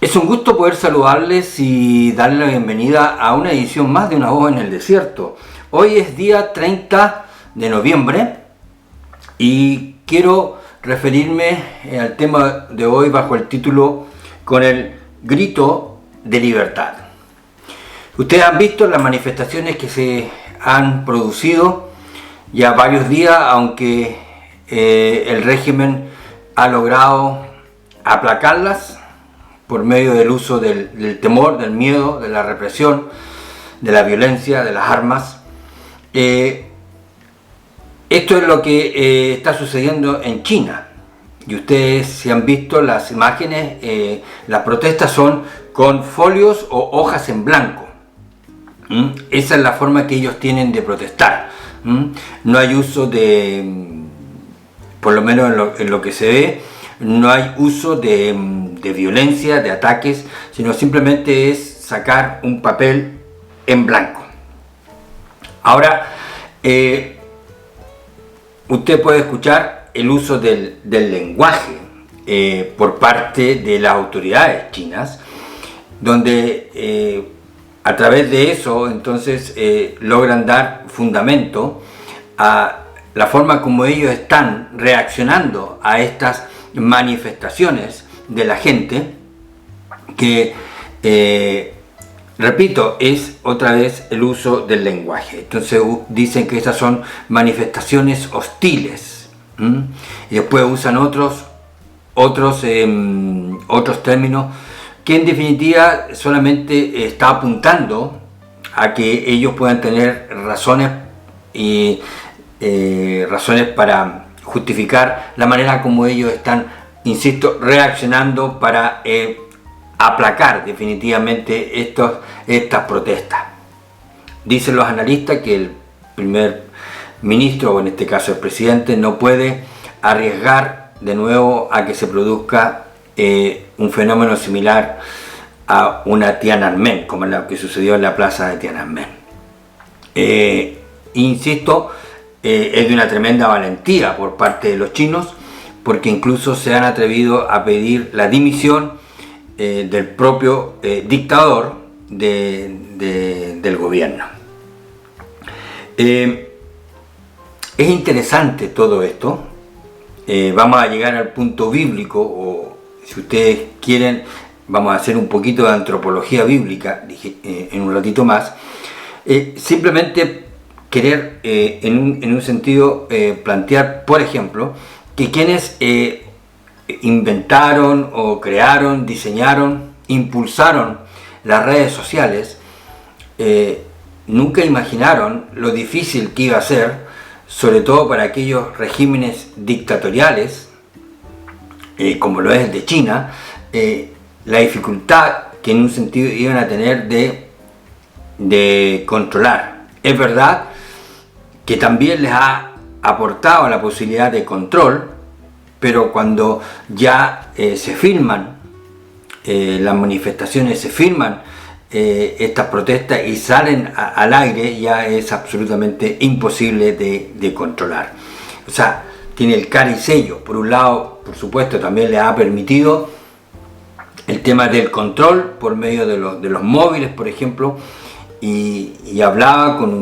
Es un gusto poder saludarles y darles la bienvenida a una edición más de Una Voz en el Desierto. Hoy es día 30 de noviembre y quiero referirme al tema de hoy bajo el título Con el grito de libertad. Ustedes han visto las manifestaciones que se han producido ya varios días, aunque el régimen ha logrado aplacarlas por medio del uso del temor, del miedo, de la represión, de la violencia, de las armas. Esto es lo que está sucediendo en China. Y ustedes, si han visto las imágenes, las protestas son con folios o hojas en blanco. Esa es la forma que ellos tienen de protestar. No hay uso de, por lo menos en lo que se ve, no hay uso de violencia, de ataques, sino simplemente es sacar un papel en blanco. Ahora, usted puede escuchar el uso del lenguaje por parte de las autoridades chinas, donde a través de eso entonces logran dar fundamento a la forma como ellos están reaccionando a estas manifestaciones de la gente, que repito, es otra vez el uso del lenguaje. Entonces dicen que estas son manifestaciones hostiles, y después usan otros términos que en definitiva solamente está apuntando a que ellos puedan tener razones para justificar la manera como ellos están, insisto, reaccionando para aplacar definitivamente estas protestas. Dicen los analistas que el primer ministro, o en este caso el presidente, no puede arriesgar de nuevo a que se produzca un fenómeno similar a una Tiananmen, como lo que sucedió en la plaza de Tiananmen. Insisto, es de una tremenda valentía por parte de los chinos, porque incluso se han atrevido a pedir la dimisión del propio dictador del gobierno. Es interesante todo esto. Vamos a llegar al punto bíblico, o si ustedes quieren, vamos a hacer un poquito de antropología bíblica en un ratito más. Simplemente querer en un sentido plantear, por ejemplo, que quienes inventaron o crearon, diseñaron, impulsaron las redes sociales, nunca imaginaron lo difícil que iba a ser, sobre todo para aquellos regímenes dictatoriales, como lo es el de China, la dificultad que en un sentido iban a tener de controlar. Es verdad que también les ha aportado la posibilidad de control, pero cuando ya se filman las manifestaciones, se filman estas protestas y salen al aire, ya es absolutamente imposible de controlar. O sea, tiene el cara y sello. Por un lado, por supuesto, también le ha permitido el tema del control por medio de los móviles, por ejemplo, y hablaba con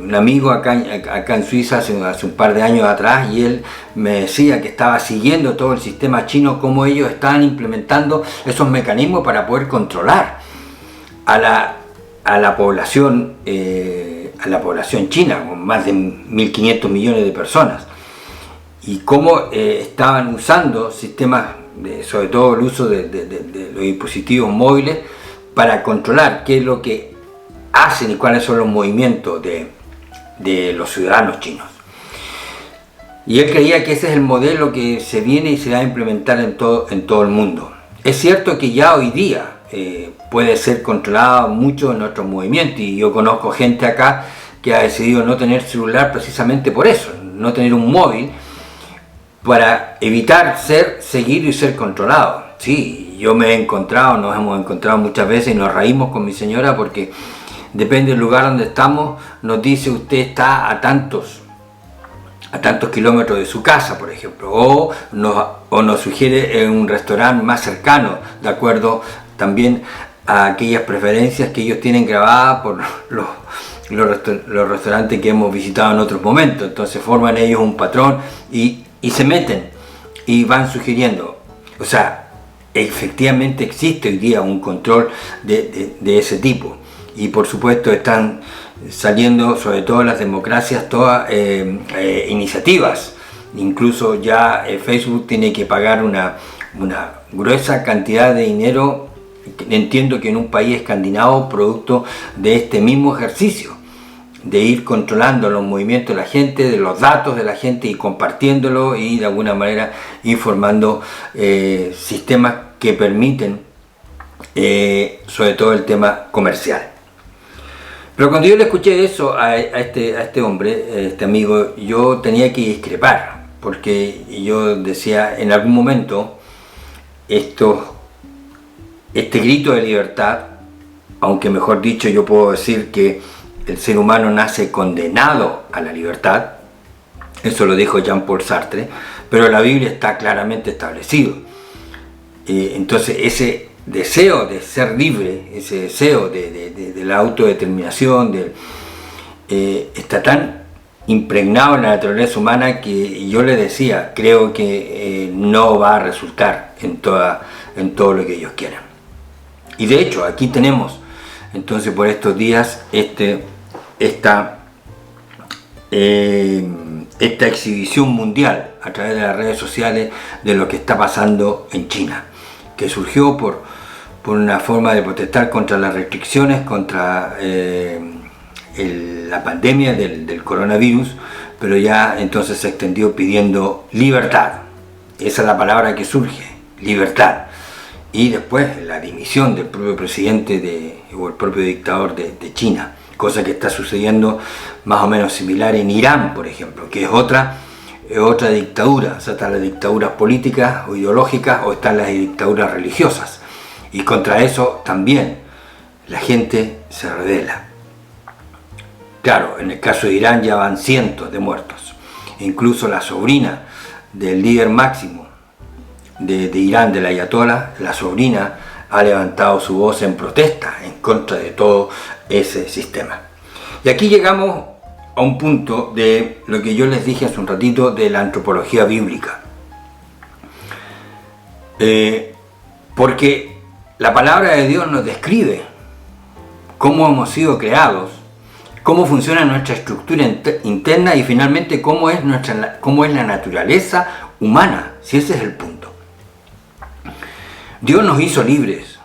un amigo acá en Suiza hace un par de años atrás, y él me decía que estaba siguiendo todo el sistema chino, cómo ellos estaban implementando esos mecanismos para poder controlar a la población china, con más de 1.500 millones de personas, y cómo estaban usando sistemas, sobre todo el uso de los dispositivos móviles, para controlar qué es lo que hacen y cuáles son los movimientos de los ciudadanos chinos. Y él creía que ese es el modelo que se viene y se va a implementar en todo el mundo. Es cierto que ya hoy día puede ser controlado mucho en nuestros movimientos, y yo conozco gente acá que ha decidido no tener celular precisamente por eso, no tener un móvil, para evitar ser seguido y ser controlado. Sí, yo nos hemos encontrado muchas veces y nos reímos con mi señora, porque depende del lugar donde estamos, nos dice: usted está a tantos kilómetros de su casa, por ejemplo, o nos sugiere un restaurante más cercano, de acuerdo también a aquellas preferencias que ellos tienen grabadas por los restaurantes que hemos visitado en otros momentos. Entonces forman ellos un patrón y se meten y van sugiriendo. O sea, efectivamente existe hoy día un control de ese tipo. Y por supuesto están saliendo, sobre todo las democracias, todas iniciativas. Incluso ya Facebook tiene que pagar una gruesa cantidad de dinero, entiendo que en un país escandinavo, producto de este mismo ejercicio, de ir controlando los movimientos de la gente, de los datos de la gente y compartiéndolo y de alguna manera informando sistemas que permiten sobre todo el tema comercial. Pero cuando yo le escuché eso a este hombre, este amigo, yo tenía que discrepar, porque yo decía, en algún momento, este grito de libertad, aunque mejor dicho yo puedo decir que el ser humano nace condenado a la libertad, eso lo dijo Jean-Paul Sartre, pero la Biblia está claramente establecido. Entonces ese deseo de ser libre, ese deseo de la autodeterminación, está tan impregnado en la naturaleza humana que yo le decía, creo que no va a resultar en todo lo que ellos quieran. Y de hecho aquí tenemos entonces por estos días esta exhibición mundial a través de las redes sociales de lo que está pasando en China, que surgió por una forma de protestar contra las restricciones, contra la pandemia del coronavirus, pero ya entonces se extendió pidiendo libertad. Esa es la palabra que surge, libertad. Y después la dimisión del propio presidente o el propio dictador de China, cosa que está sucediendo más o menos similar en Irán, por ejemplo, que es otra dictadura. O sea, están las dictaduras políticas o ideológicas o están las dictaduras religiosas. Y contra eso también la gente se revela. Claro, en el caso de Irán ya van cientos de muertos. Incluso la sobrina del líder máximo de Irán, del ayatolá, la sobrina ha levantado su voz en protesta en contra de todo ese sistema. Y aquí llegamos a un punto de lo que yo les dije hace un ratito de la antropología bíblica. Porque la palabra de Dios nos describe cómo hemos sido creados, cómo funciona nuestra estructura interna y finalmente cómo es la naturaleza humana, si ese es el punto. Dios nos hizo libres,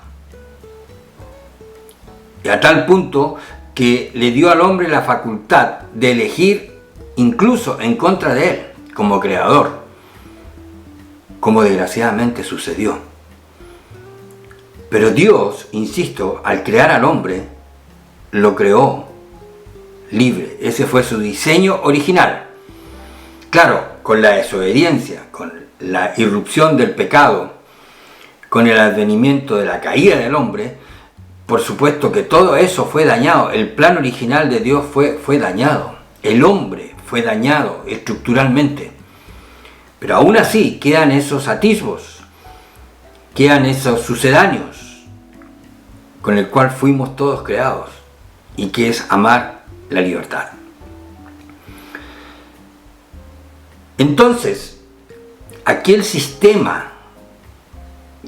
y a tal punto que le dio al hombre la facultad de elegir incluso en contra de él como creador, como desgraciadamente sucedió. Pero Dios, insisto, al crear al hombre, lo creó libre. Ese fue su diseño original. Claro, con la desobediencia, con la irrupción del pecado, con el advenimiento de la caída del hombre, por supuesto que todo eso fue dañado. El plan original de Dios fue dañado. El hombre fue dañado estructuralmente. Pero aún así quedan esos atisbos, quedan esos sucedáneos con el cual fuimos todos creados, y que es amar la libertad. Entonces, aquel sistema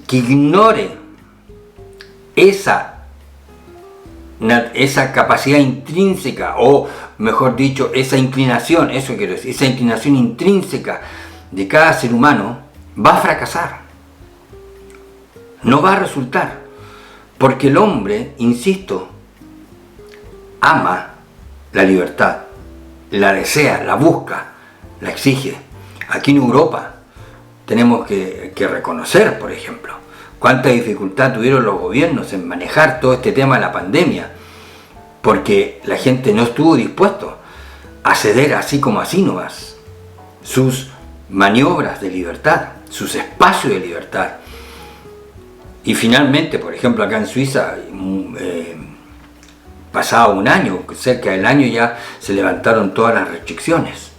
que ignore esa capacidad intrínseca, o mejor dicho, esa inclinación, eso quiero decir, esa inclinación intrínseca de cada ser humano, va a fracasar. No va a resultar. Porque el hombre, insisto, ama la libertad, la desea, la busca, la exige. Aquí en Europa tenemos que reconocer, por ejemplo, cuánta dificultad tuvieron los gobiernos en manejar todo este tema de la pandemia, porque la gente no estuvo dispuesto a ceder así como así nomás sus maniobras de libertad, sus espacios de libertad. Y finalmente, por ejemplo, acá en Suiza, pasado un año, cerca del año, ya se levantaron todas las restricciones.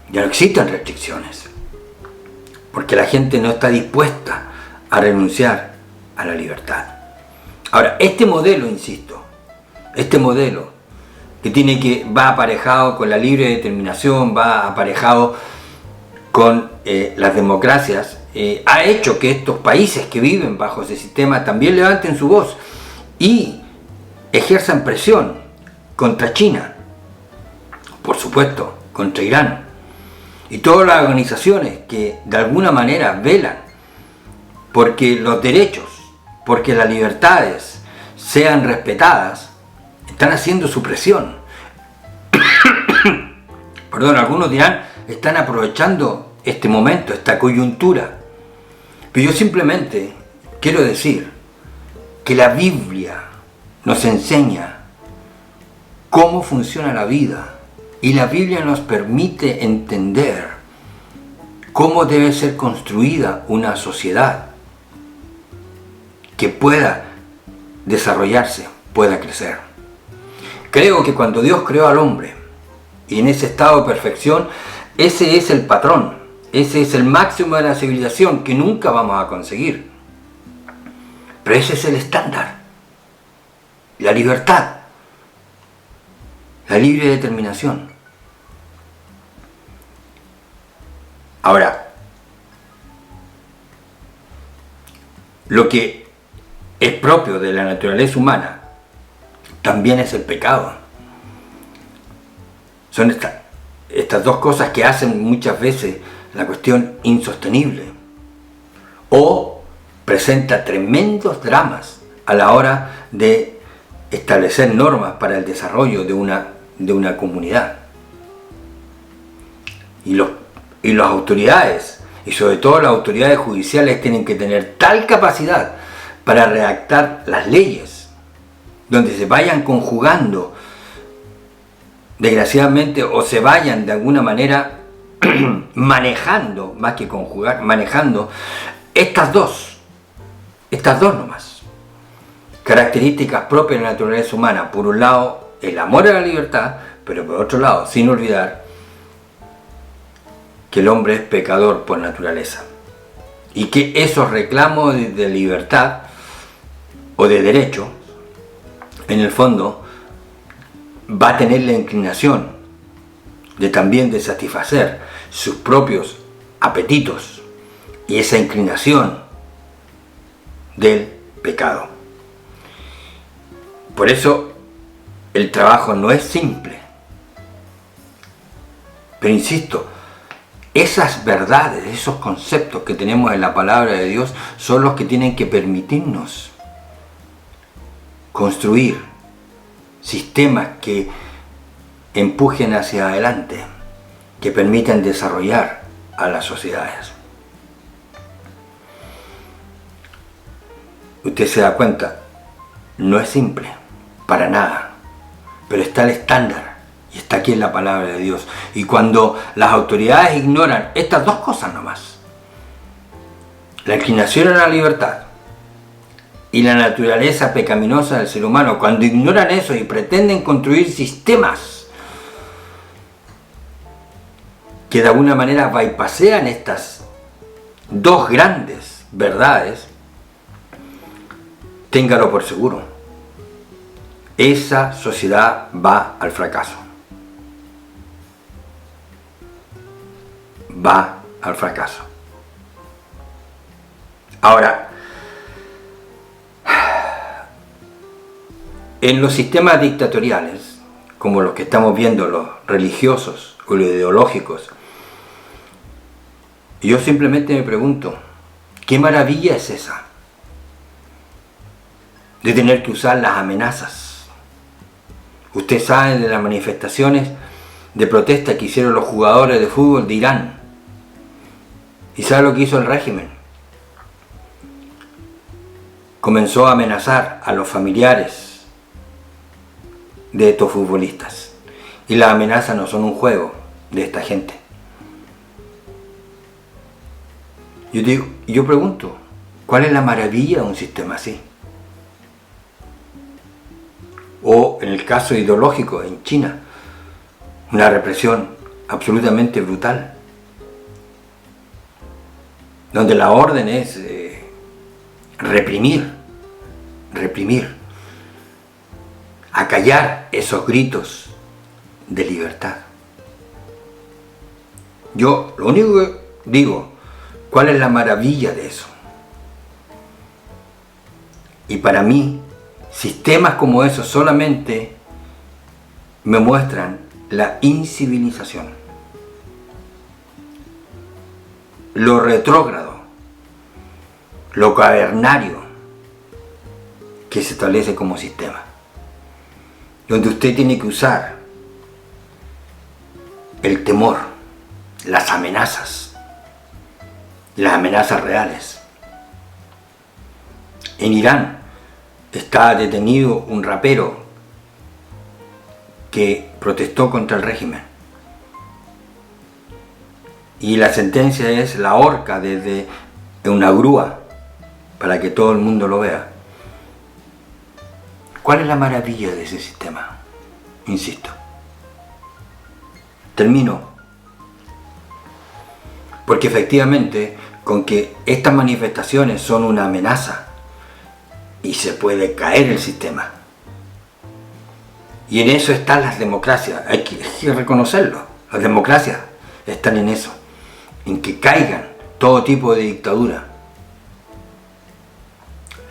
Ya no existen restricciones, porque la gente no está dispuesta a renunciar a la libertad. Ahora, este modelo, insisto, este modelo va aparejado con la libre determinación, va aparejado con las democracias, ha hecho que estos países que viven bajo ese sistema también levanten su voz y ejerzan presión contra China, por supuesto, contra Irán, y todas las organizaciones que de alguna manera velan porque los derechos, porque las libertades sean respetadas, están haciendo su presión. Perdón, algunos dirán, están aprovechando este momento, esta coyuntura. Pero yo simplemente quiero decir que la Biblia nos enseña cómo funciona la vida y la Biblia nos permite entender cómo debe ser construida una sociedad que pueda desarrollarse, pueda crecer. Creo que cuando Dios creó al hombre y en ese estado de perfección, ese es el patrón, ese es el máximo de la civilización que nunca vamos a conseguir. Pero ese es el estándar. La libertad, la libre determinación. Ahora, lo que es propio de la naturaleza humana también es el pecado. Son estas dos cosas que hacen muchas veces la cuestión insostenible o presenta tremendos dramas a la hora de establecer normas para el desarrollo de una comunidad. Y las autoridades, y sobre todo las autoridades judiciales, tienen que tener tal capacidad para redactar las leyes donde se vayan conjugando, desgraciadamente, o se vayan de alguna manera manejando, más que conjugar, manejando estas dos nomás características propias de la naturaleza humana. Por un lado, el amor a la libertad, pero por otro lado, sin olvidar que el hombre es pecador por naturaleza y que esos reclamos de libertad o de derecho, en el fondo, va a tener la inclinación de también de satisfacer sus propios apetitos y esa inclinación del pecado. Por eso el trabajo no es simple. Pero insisto, esas verdades, esos conceptos que tenemos en la palabra de Dios son los que tienen que permitirnos construir sistemas que empujen hacia adelante, que permitan desarrollar a las sociedades. Usted se da cuenta, no es simple, para nada, pero está el estándar y está aquí en la palabra de Dios. Y cuando las autoridades ignoran estas dos cosas nomás, la inclinación a la libertad y la naturaleza pecaminosa del ser humano, cuando ignoran eso y pretenden construir sistemas que de alguna manera bypassean estas dos grandes verdades, téngalo por seguro, esa sociedad va al fracaso. Va al fracaso. Ahora, en los sistemas dictatoriales, como los que estamos viendo, los religiosos o los ideológicos, yo simplemente me pregunto, ¿qué maravilla es esa? De tener que usar las amenazas. Usted sabe de las manifestaciones de protesta que hicieron los jugadores de fútbol de Irán. ¿Y sabe lo que hizo el régimen? Comenzó a amenazar a los familiares de estos futbolistas. Y las amenazas no son un juego de esta gente. Yo pregunto, ¿cuál es la maravilla de un sistema así? O en el caso ideológico en China, una represión absolutamente brutal, donde la orden es reprimir, acallar esos gritos de libertad. Yo lo único que digo, ¿cuál es la maravilla de eso? Y para mí, sistemas como esos solamente me muestran la incivilización, lo retrógrado, lo cavernario que se establece como sistema, donde usted tiene que usar el temor, las amenazas reales. En Irán está detenido un rapero que protestó contra el régimen y la sentencia es la horca desde una grúa para que todo el mundo lo vea. ¿Cuál es la maravilla de ese sistema? Insisto. Termino. Porque efectivamente, con que estas manifestaciones son una amenaza y se puede caer el sistema. Y en eso están las democracias, hay que reconocerlo. Las democracias están en eso, en que caigan todo tipo de dictadura,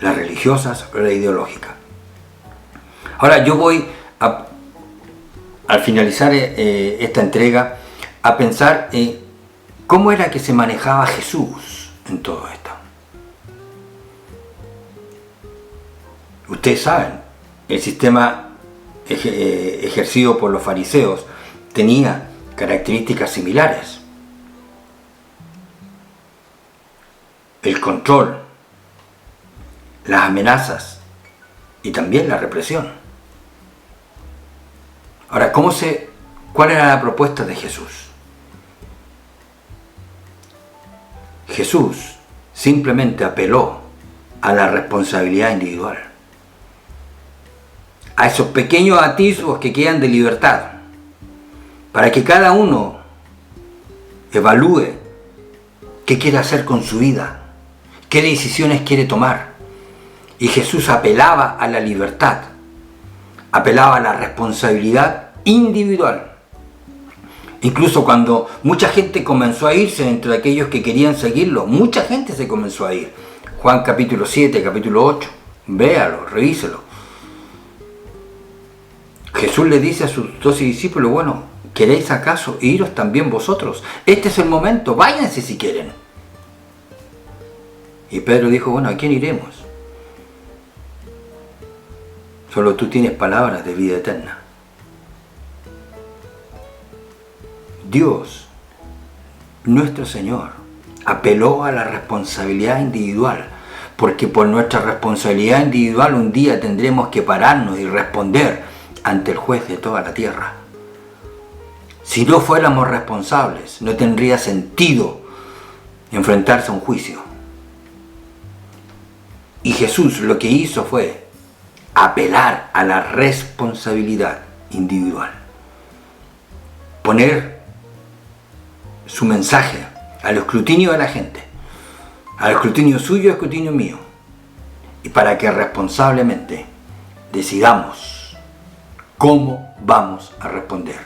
las religiosas o la ideológica. Ahora yo voy al finalizar esta entrega a pensar en cómo era que se manejaba Jesús en todo esto. Ustedes saben, el sistema ejercido por los fariseos tenía características similares. El control, las amenazas y también la represión. Ahora, ¿cuál era la propuesta de Jesús? Jesús simplemente apeló a la responsabilidad individual, a esos pequeños atisbos que quedan de libertad, para que cada uno evalúe qué quiere hacer con su vida, qué decisiones quiere tomar. Y Jesús apelaba a la libertad, apelaba a la responsabilidad individual. Incluso cuando mucha gente comenzó a irse entre aquellos que querían seguirlo, mucha gente se comenzó a ir. Juan capítulo 7, capítulo 8, véalo, revíselo. Jesús le dice a sus 12 discípulos, bueno, ¿queréis acaso iros también vosotros? Este es el momento, váyanse si quieren. Y Pedro dijo, bueno, ¿a quién iremos? Solo tú tienes palabras de vida eterna. Dios, nuestro Señor, apeló a la responsabilidad individual, porque por nuestra responsabilidad individual un día tendremos que pararnos y responder ante el juez de toda la tierra. Si no fuéramos responsables, no tendría sentido enfrentarse a un juicio. Y Jesús lo que hizo fue apelar a la responsabilidad individual, poner su mensaje al escrutinio de la gente, al escrutinio suyo, al escrutinio mío, y para que responsablemente decidamos cómo vamos a responder.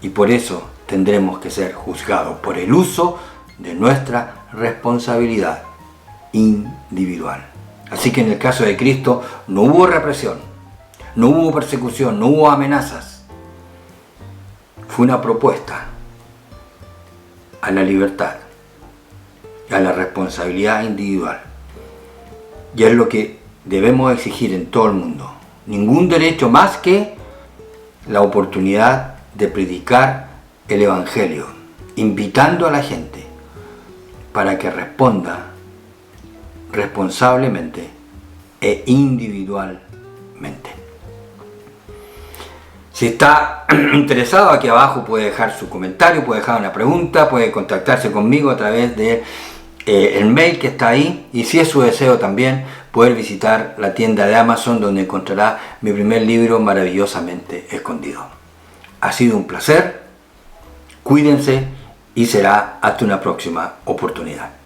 Y por eso tendremos que ser juzgados por el uso de nuestra responsabilidad individual. Así que en el caso de Cristo no hubo represión, no hubo persecución, no hubo amenazas. Fue una propuesta a la libertad, a la responsabilidad individual. Y es lo que debemos exigir en todo el mundo. Ningún derecho más que la oportunidad de predicar el Evangelio, invitando a la gente para que responda responsablemente e individualmente. Si está interesado, aquí abajo puede dejar su comentario, puede dejar una pregunta, puede contactarse conmigo a través de el mail que está ahí, y si es su deseo también poder visitar la tienda de Amazon, donde encontrará mi primer libro, Maravillosamente Escondido. Ha sido un placer, cuídense y será hasta una próxima oportunidad.